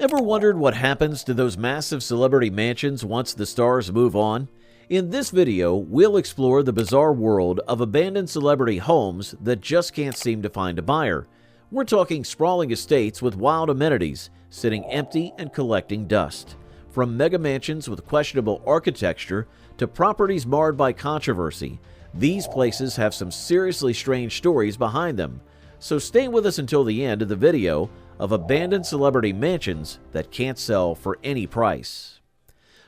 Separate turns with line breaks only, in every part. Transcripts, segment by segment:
Ever wondered what happens to those massive celebrity mansions once the stars move on? In this video, we'll explore the bizarre world of abandoned celebrity homes that just can't seem to find a buyer. We're talking sprawling estates with wild amenities, sitting empty and collecting dust. From mega mansions with questionable architecture to properties marred by controversy, these places have some seriously strange stories behind them. So stay with us until the end of the video of abandoned celebrity mansions that can't sell for any price.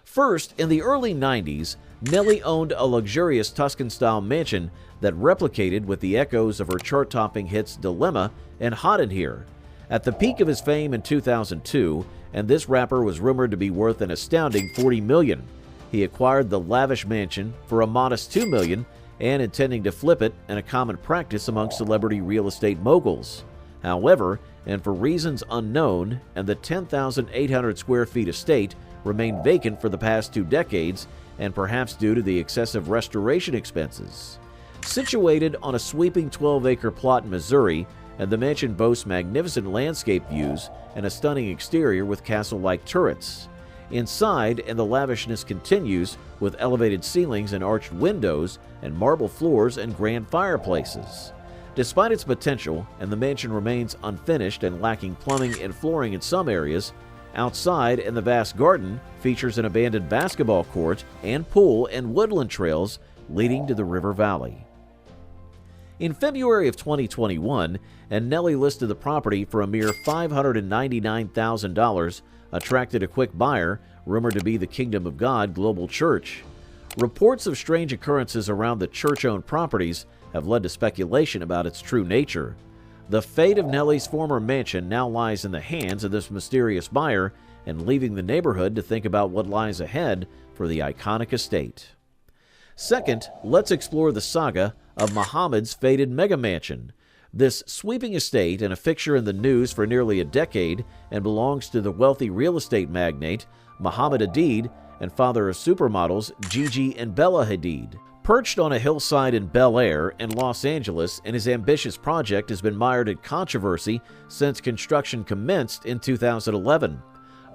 First, in the early 90s, Nelly owned a luxurious Tuscan-style mansion that replicated with the echoes of her chart-topping hits Dilemma and Hot in Here. At the peak of his fame in 2002, and this rapper was rumored to be worth an astounding $40 million. He acquired the lavish mansion for a modest $2 million and intending to flip it in a common practice among celebrity real estate moguls. However, and for reasons unknown, and the 10,800 square feet estate remained vacant for the past 2 decades, and perhaps due to the excessive restoration expenses. Situated on a sweeping 12-acre plot in Missouri, and the mansion boasts magnificent landscape views and a stunning exterior with castle-like turrets. Inside, and the lavishness continues with elevated ceilings and arched windows and marble floors and grand fireplaces. Despite its potential, and the mansion remains unfinished and lacking plumbing and flooring in some areas, outside in the vast garden features an abandoned basketball court and pool and woodland trails leading to the river valley. In February of 2021, and Nelly listed the property for a mere $599,000, attracted a quick buyer, rumored to be the Kingdom of God Global Church. Reports of strange occurrences around the church-owned properties have led to speculation about its true nature. The fate of Nelly's former mansion now lies in the hands of this mysterious buyer, and leaving the neighborhood to think about what lies ahead for the iconic estate. Second, let's explore the saga of Muhammad's fated mega mansion. This sweeping estate, and a fixture in the news for nearly a decade, and belongs to the wealthy real estate magnate Muhammad Hadid and father of supermodels Gigi and Bella Hadid. Perched on a hillside in Bel Air in Los Angeles, and his ambitious project has been mired in controversy since construction commenced in 2011.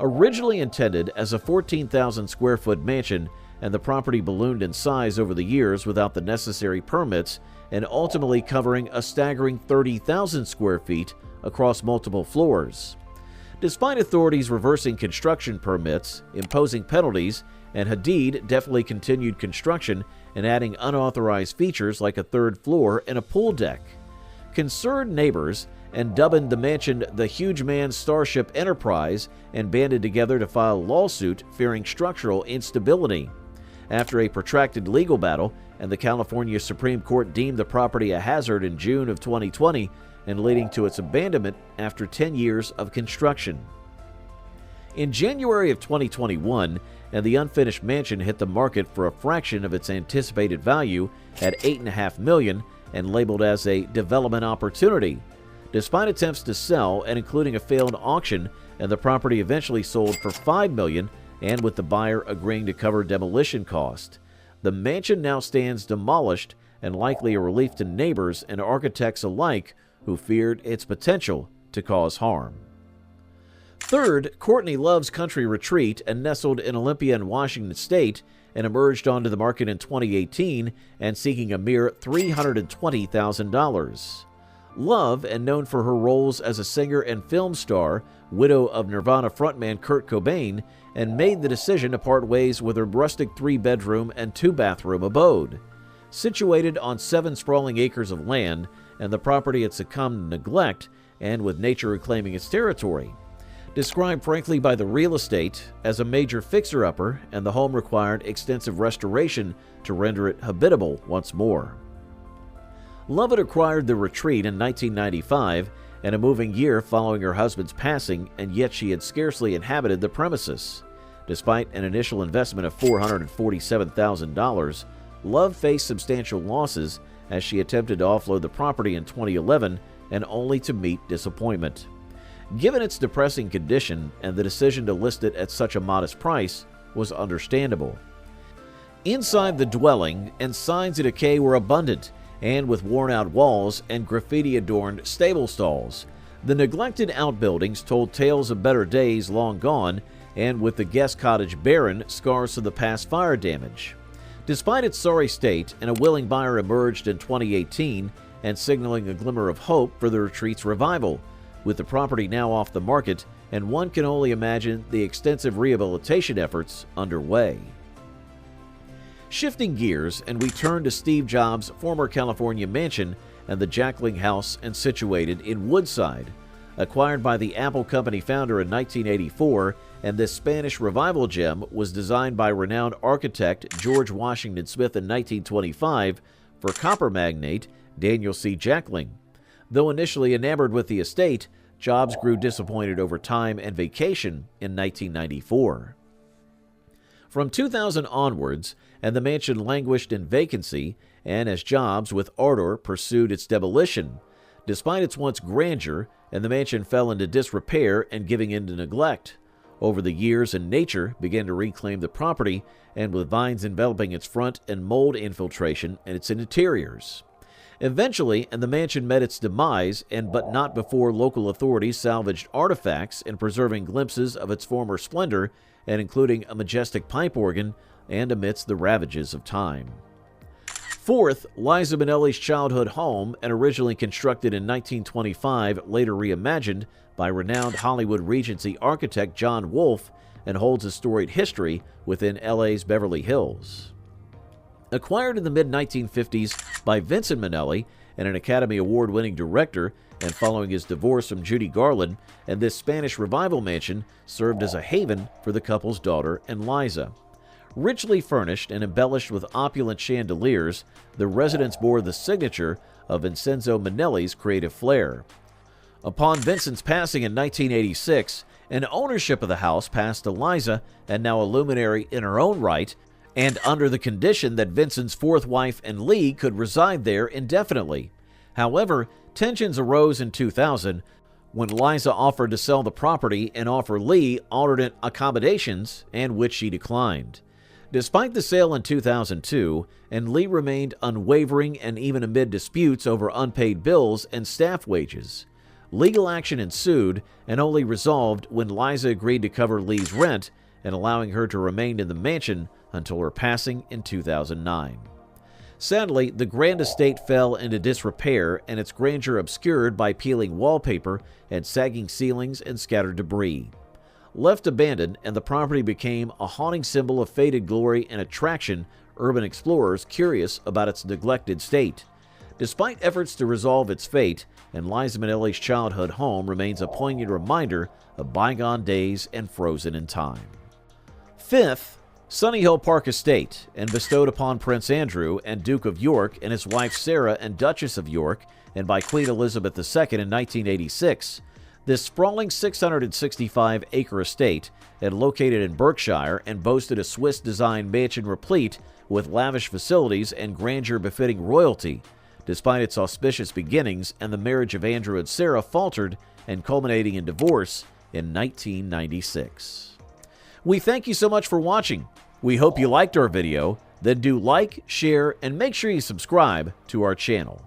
Originally intended as a 14,000 square foot mansion, and the property ballooned in size over the years without the necessary permits, and ultimately covering a staggering 30,000 square feet across multiple floors. Despite authorities reversing construction permits, imposing penalties, and Hadid definitely continued construction and adding unauthorized features like a third floor and a pool deck. Concerned neighbors and dubbing the mansion the Huge Man Starship Enterprise and banded together to file a lawsuit fearing structural instability. After a protracted legal battle, and the California Supreme Court deemed the property a hazard in June of 2020 and leading to its abandonment after 10 years of construction. In January of 2021, and the unfinished mansion hit the market for a fraction of its anticipated value at $8.5 million and labeled as a development opportunity. Despite attempts to sell and including a failed auction, and the property eventually sold for $5 million, and with the buyer agreeing to cover demolition cost. The mansion now stands demolished and likely a relief to neighbors and architects alike who feared its potential to cause harm. Third, Courtney Love's country retreat, and nestled in Olympia in Washington State, and emerged onto the market in 2018 and seeking a mere $320,000. Love, and known for her roles as a singer and film star, widow of Nirvana frontman Kurt Cobain, and made the decision to part ways with her rustic 3-bedroom and 2-bathroom abode. Situated on 7 sprawling acres of land, and the property had succumbed to neglect, and with nature reclaiming its territory. Described frankly by the real estate as a major fixer-upper, and the home required extensive restoration to render it habitable once more. Love had acquired the retreat in 1995, and a moving year following her husband's passing, and yet she had scarcely inhabited the premises. Despite an initial investment of $447,000, Love faced substantial losses as she attempted to offload the property in 2011, and only to meet disappointment. Given its depressing condition, and the decision to list it at such a modest price was understandable. Inside the dwelling, and signs of decay were abundant, and with worn-out walls and graffiti-adorned stable stalls. The neglected outbuildings told tales of better days long gone, and with the guest cottage barren, scars of the past fire damage. Despite its sorry state, a willing buyer emerged in 2018 and signaling a glimmer of hope for the retreat's revival, with the property now off the market, and one can only imagine the extensive rehabilitation efforts underway. Shifting gears, and we turn to Steve Jobs' former California mansion and the Jackling House, and situated in Woodside. Acquired by the Apple Company founder in 1984, and this Spanish revival gem was designed by renowned architect George Washington Smith in 1925 for copper magnate Daniel C. Jackling. Though initially enamored with the estate, Jobs grew disappointed over time and vacation in 1994. From 2000 onwards, and the mansion languished in vacancy, and as Jobs, with ardor, pursued its demolition. Despite its once grandeur, and the mansion fell into disrepair and giving in to neglect. Over the years, nature began to reclaim the property, and with vines enveloping its front and mold infiltration in its interiors. Eventually, the mansion met its demise, but not before local authorities salvaged artifacts and preserving glimpses of its former splendor, and including a majestic pipe organ, and amidst the ravages of time. Fourth, Liza Minnelli's childhood home, and originally constructed in 1925, later reimagined by renowned Hollywood Regency architect John Wolfe, and holds a storied history within LA's Beverly Hills. Acquired in the mid-1950s by Vincent Minnelli, and an Academy Award-winning director, and following his divorce from Judy Garland, and this Spanish revival mansion served as a haven for the couple's daughter and Liza. Richly furnished and embellished with opulent chandeliers, the residence bore the signature of Vincenzo Minnelli's creative flair. Upon Vincent's passing in 1986, ownership of the house passed to Liza, and now a luminary in her own right, and under the condition that Vincent's fourth wife and Lee could reside there indefinitely. However, tensions arose in 2000 when Liza offered to sell the property and offer Lee alternate accommodations, and which she declined. Despite the sale in 2002, Lee remained unwavering, and even amid disputes over unpaid bills and staff wages. Legal action ensued, and only resolved when Liza agreed to cover Lee's rent and allowing her to remain in the mansion until her passing in 2009. Sadly, the grand estate fell into disrepair, and its grandeur obscured by peeling wallpaper and sagging ceilings and scattered debris. Left abandoned, and the property became a haunting symbol of faded glory and attraction urban explorers curious about its neglected state. Despite efforts to resolve its fate, Liza Minnelli's childhood home remains a poignant reminder of bygone days and frozen in time. Fifth, Sunny Hill Park Estate, and bestowed upon Prince Andrew and Duke of York and his wife Sarah and Duchess of York, and by Queen Elizabeth II in 1986. This sprawling 665-acre estate, located in Berkshire, and boasted a Swiss-designed mansion replete with lavish facilities and grandeur befitting royalty. Despite its auspicious beginnings, and the marriage of Andrew and Sarah faltered, and culminating in divorce in 1996. We thank you so much for watching. We hope you liked our video. Then do like, share, and make sure you subscribe to our channel.